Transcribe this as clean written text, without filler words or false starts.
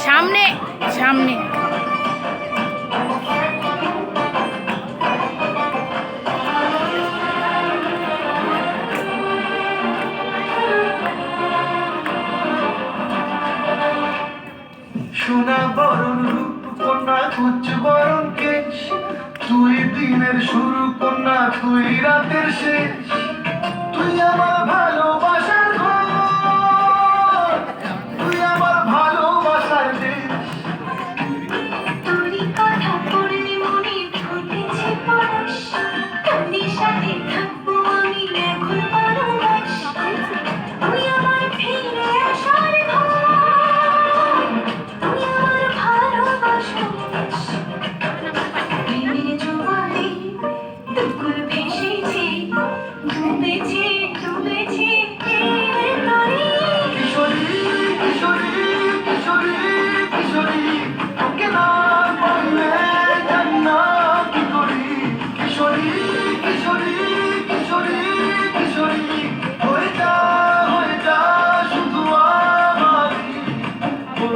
সামনে সামনে সোনা বরণ রূপ কন্যা কুচ বরণ কেশ, তুই দিনের শুরু কন্যা তুই রাতের শেষ, তুই আমার ভালোবাসার ঘর, তুই আমার ভালোবাসার দেশ। তোরই কথা পড়লে মনে ফুটেছে পরশ, তোরই সাথে থাকবো আমি এখন বারো মাস। তুই আমার ফিরে আসার ঘর, তুই আমার ভালোবাসার দেশ। প্রেমের জোয়ারে দুকুল ভেসেছে, ডুবেছে ডুবেছে তোরে। কিশোরী কিশোরী কিশোরী কিশোরী, তোকে না পাইলে জানি না কি করি। কিশোরী কিশোরী কিশোরী কিশোরী, হয়ে যা শুধু আমারই। ও,